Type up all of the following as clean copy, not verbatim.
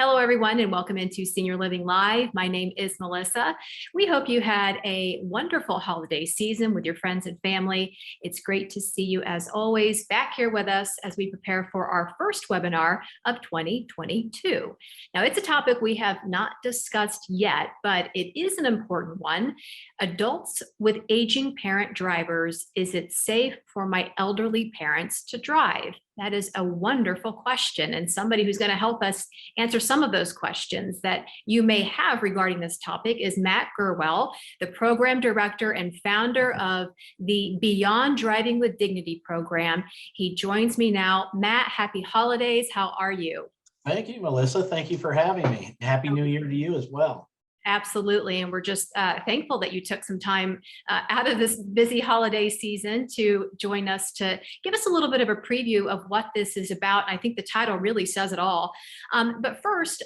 Hello, everyone, and welcome into Senior Living Live. My name is Melissa. We hope you had a wonderful holiday season with your friends and family. It's great to see you, as always, back here with us as we prepare for our first webinar of 2022. Now, it's a topic we have not discussed yet, but it is an important one. Adults with aging parent drivers, is it safe for my elderly parents to drive? That is a wonderful question, and somebody who's going to help us answer some of those questions that you may have regarding this topic is Matt Gurwell, the program director and founder of the Beyond Driving with Dignity program. He joins me now. Matt, happy holidays. How are you? Thank you, Melissa. Thank you for having me. Happy New Year to you as well. Absolutely. And we're just thankful that you took some time out of this busy holiday season to join us to give us a little bit of a preview of what this is about. I think the title really says it all. But first,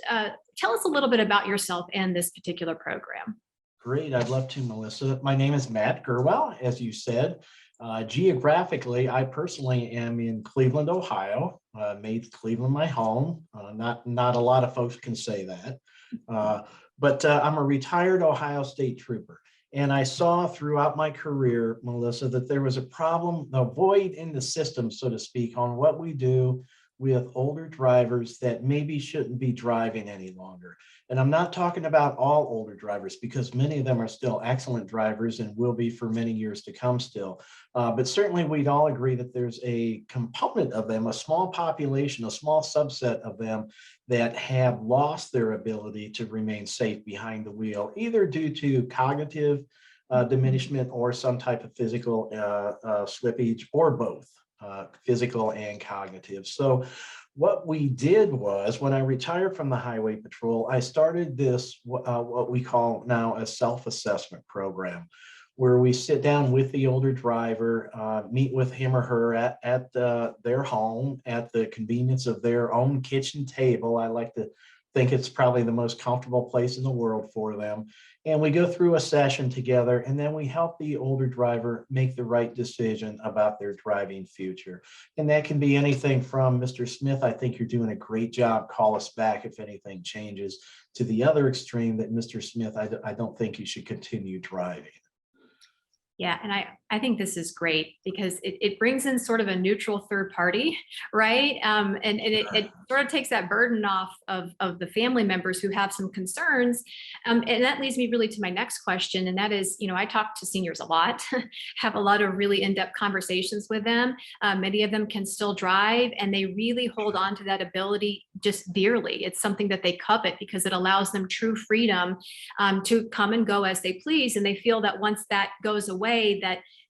tell us a little bit about yourself and this particular program. Great. I'd love to, Melissa. My name is Matt Gurwell, as you said. Geographically, I personally am in Cleveland, Ohio. Made Cleveland my home. Not a lot of folks can say that. But I'm a retired Ohio State trooper. And I saw throughout my career, Melissa, that there was a problem, a void in the system, so to speak, on what we do with older drivers that maybe shouldn't be driving any longer. And I'm not talking about all older drivers, because many of them are still excellent drivers and will be for many years to come still. But certainly we'd all agree that there's a component of them, a small population, a small subset of them that have lost their ability to remain safe behind the wheel, either due to cognitive diminishment or some type of physical slippage, or both. Physical and cognitive. So what we did was, when I retired from the Highway Patrol, I started this, what we call now a self-assessment program, where we sit down with the older driver, meet with him or her at their home, at the convenience of their own kitchen table. I like to think it's probably the most comfortable place in the world for them. And we go through a session together, and then we help the older driver make the right decision about their driving future. And that can be anything from, Mr. Smith, I think you're doing a great job, call us back if anything changes, to the other extreme that, Mr. Smith, I don't think you should continue driving. Yeah, and I think this is great because it brings in sort of a neutral third party, right? And it sort of takes that burden off of the family members who have some concerns. And that leads me really to my next question. And that is, I talk to seniors a lot, have a lot of really in-depth conversations with them. Many of them can still drive, and they really hold on to that ability just dearly. It's something that they covet because it allows them true freedom to come and go as they please. And they feel that once that goes away,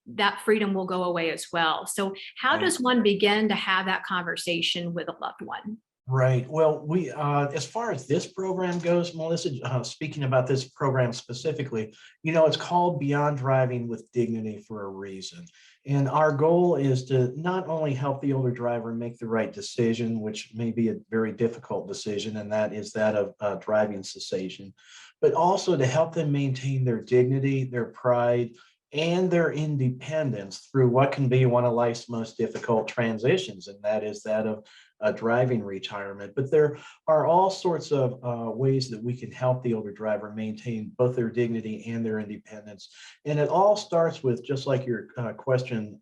that freedom will go away as well. So how does one begin to have that conversation with a loved one? Right. Well, we, as far as this program goes, Melissa, speaking about this program specifically, it's called Beyond Driving with Dignity for a reason. And our goal is to not only help the older driver make the right decision, which may be a very difficult decision, and that is that of driving cessation, but also to help them maintain their dignity, their pride, and their independence through what can be one of life's most difficult transitions, and that is that of driving retirement. But there are all sorts of ways that we can help the older driver maintain both their dignity and their independence. And it all starts with, just like your question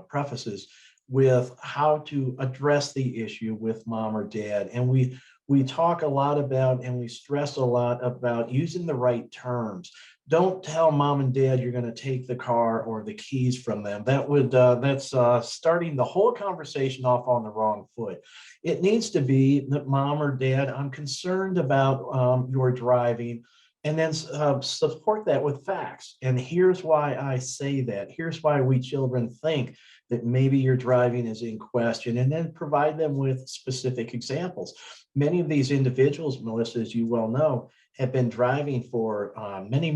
prefaces, with how to address the issue with mom or dad. And we talk a lot about, and we stress a lot about, using the right terms. Don't tell mom and dad you're going to take the car or the keys from them. That's starting the whole conversation off on the wrong foot. It needs to be that, mom or dad, I'm concerned about your driving, and then support that with facts. And here's why I say that. Here's why we children think that maybe your driving is in question, and then provide them with specific examples. Many of these individuals, Melissa, as you well know, have been driving for many,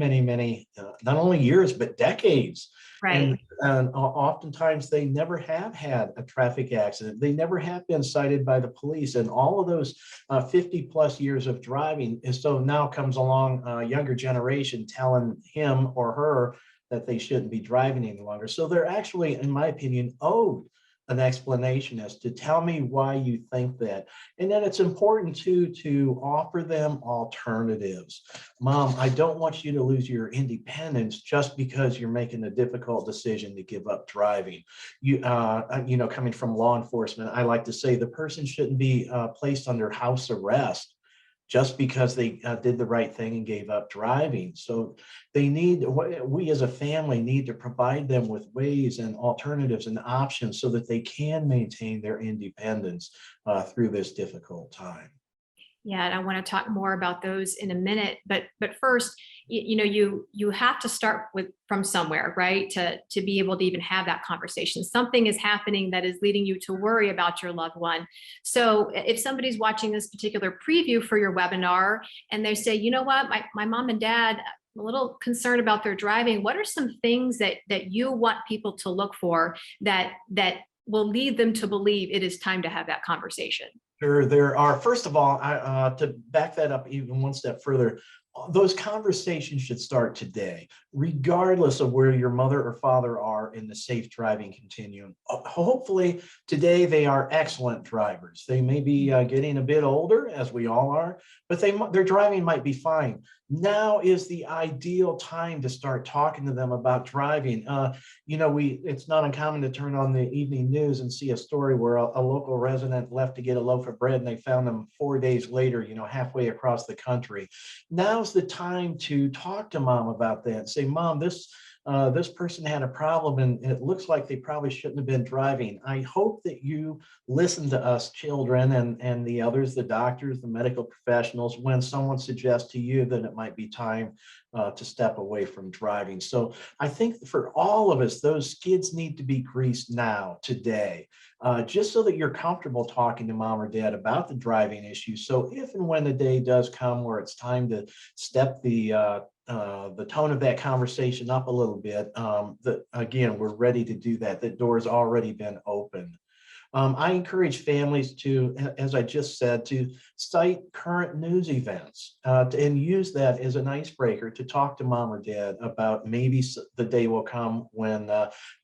not only years, but decades. Right. And oftentimes they never have had a traffic accident. They never have been cited by the police. And all of those 50 plus years of driving, and so now comes along a younger generation telling him or her that they shouldn't be driving any longer. So they're actually, in my opinion, owed an explanation as to tell me why you think that. And then it's important too to offer them alternatives. Mom, I don't want you to lose your independence just because you're making a difficult decision to give up driving. Coming from law enforcement, I like to say the person shouldn't be placed under house arrest just because they did the right thing and gave up driving. So we as a family need to provide them with ways and alternatives and options so that they can maintain their independence through this difficult time. Yeah, and I want to talk more about those in a minute. But first, you have to start with from somewhere, right? To be able to even have that conversation. Something is happening that is leading you to worry about your loved one. So if somebody's watching this particular preview for your webinar and they say, you know what, my mom and dad, I'm a little concerned about their driving. What are some things that you want people to look for that will lead them to believe it is time to have that conversation? Sure, there are. First of all, to back that up even one step further, those conversations should start today, regardless of where your mother or father are in the safe driving continuum. Hopefully, today they are excellent drivers. They may be getting a bit older, as we all are, but their driving might be fine. Now is the ideal time to start talking to them about driving. It's not uncommon to turn on the evening news and see a story where a local resident left to get a loaf of bread and they found them 4 days later, halfway across the country. Now's the time to talk to mom about that. Say, Mom, this person had a problem and it looks like they probably shouldn't have been driving. I hope that you listen to us children and the others, the doctors, the medical professionals, when someone suggests to you that it might be time to step away from driving. So I think for all of us, those skids need to be greased now, today, just so that you're comfortable talking to mom or dad about the driving issue. So if and when the day does come where it's time to step the tone of that conversation up a little bit, that again, we're ready to do that. The door's already been opened. I encourage families to, as I just said, to cite current news events and use that as an icebreaker to talk to mom or dad about maybe the day will come when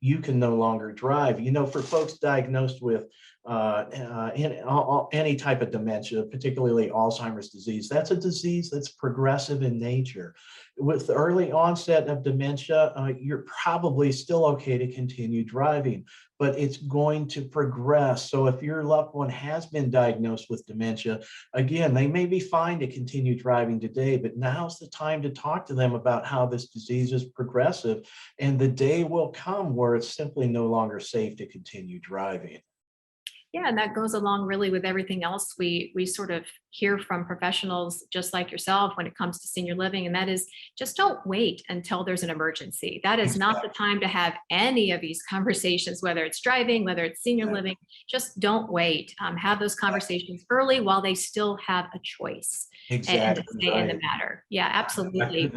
you can no longer drive. For folks diagnosed with any type of dementia, particularly Alzheimer's disease, that's a disease that's progressive in nature. With the early onset of dementia, you're probably still okay to continue driving, but it's going to progress. So if your loved one has been diagnosed with dementia, again, they may be fine to continue driving today, but now's the time to talk to them about how this disease is progressive, and the day will come where it's simply no longer safe to continue driving. Yeah, and that goes along really with everything else we sort of hear from professionals just like yourself when it comes to senior living, and that is just don't wait until there's an emergency. That is not the time to have any of these conversations, whether it's driving, whether it's senior living. Just don't wait. Have those conversations early while they still have a choice and to Exactly stay in the right. matter. Yeah, absolutely.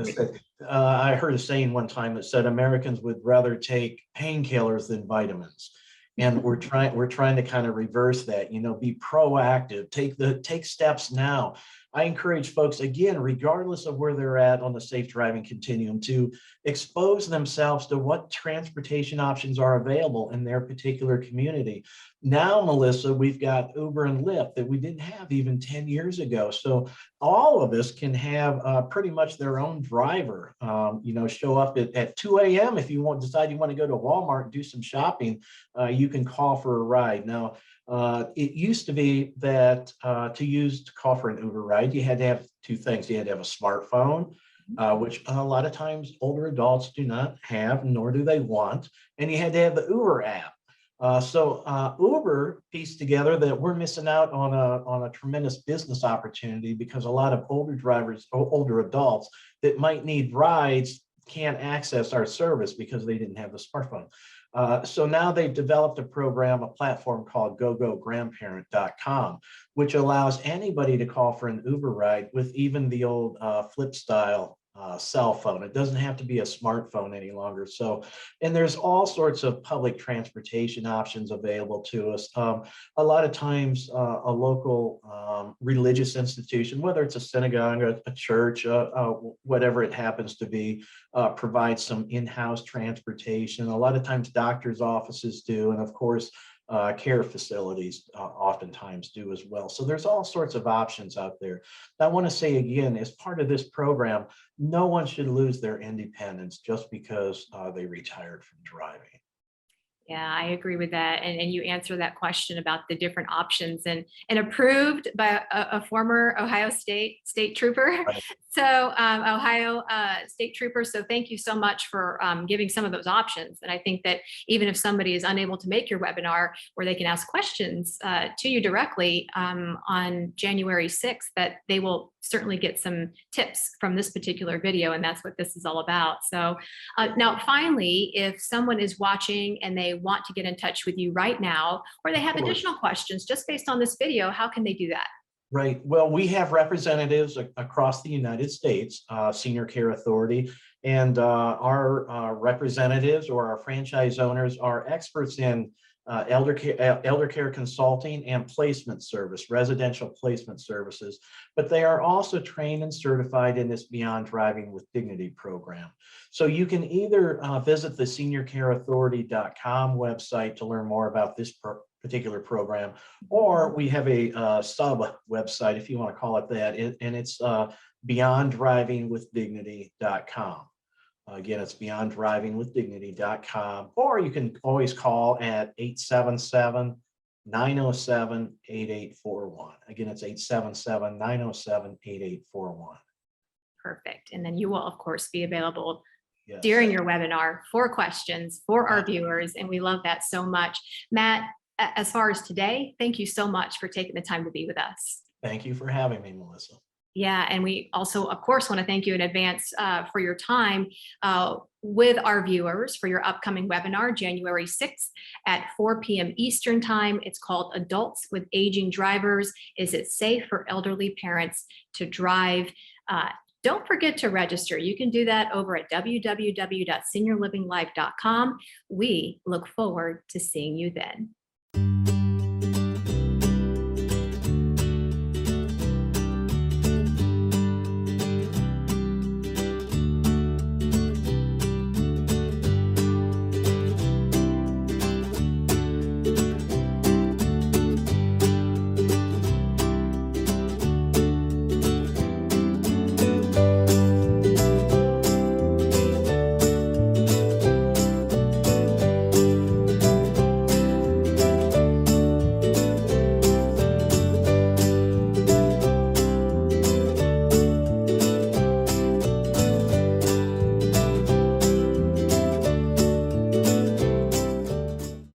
I heard a saying one time that said Americans would rather take painkillers than vitamins. And we're trying to kind of reverse that, be proactive, take steps now. I encourage folks, again, regardless of where they're at on the safe driving continuum, to expose themselves to what transportation options are available in their particular community. Now, Melissa, we've got Uber and Lyft that we didn't have even 10 years ago. So all of us can have pretty much their own driver, show up at 2 a.m. If you decide you want to go to Walmart and do some shopping, you can call for a ride. Now, it used to be that to call for an Uber ride, you had to have two things. You had to have a smartphone, which a lot of times older adults do not have, nor do they want. And you had to have the Uber app. So Uber pieced together that we're missing out on a tremendous business opportunity because a lot of older adults that might need rides can't access our service because they didn't have the smartphone. So now they've developed a platform called gogograndparent.com, which allows anybody to call for an Uber ride with even the old flip style cell phone. It doesn't have to be a smartphone any longer. So, and there's all sorts of public transportation options available to us. A lot of times a local religious institution, whether it's a synagogue, a church, whatever it happens to be, provides some in-house transportation. A lot of times doctors' offices do. And of course, care facilities oftentimes do as well. So there's all sorts of options out there. I want to say again, as part of this program, no one should lose their independence just because they retired from driving. Yeah, I agree with that. And you answer that question about the different options and approved by a former Ohio State Trooper. Right. So Ohio State Trooper. So thank you so much for giving some of those options. And I think that even if somebody is unable to make your webinar where they can ask questions to you directly on January 6th, that they will certainly get some tips from this particular video. And that's what this is all about. So now, finally, if someone is watching and they want to get in touch with you right now, or they have additional questions just based on this video, how can they do that? Right. Well, we have representatives across the United States, Senior Care Authority, and our representatives or our franchise owners are experts in elder care consulting and placement service, residential placement services, but they are also trained and certified in this Beyond Driving with Dignity program. So you can either visit the seniorcareauthority.com website to learn more about this particular program, or we have a sub website, if you want to call it that, and it's beyonddrivingwithdignity.com. Again, it's beyonddrivingwithdignity.com, or you can always call at 877-907-8841. Again, it's 877-907-8841. Perfect. And then you will, of course, be available Yes. during your webinar for questions for our viewers. And we love that so much. Matt, as far as today, thank you so much for taking the time to be with us. Thank you for having me, Melissa. Yeah, and we also, of course, want to thank you in advance for your time with our viewers for your upcoming webinar, January 6th at 4 p.m. Eastern Time. It's called Adults with Aging Drivers. Is it safe for elderly parents to drive? Don't forget to register. You can do that over at www.seniorlivinglife.com. We look forward to seeing you then.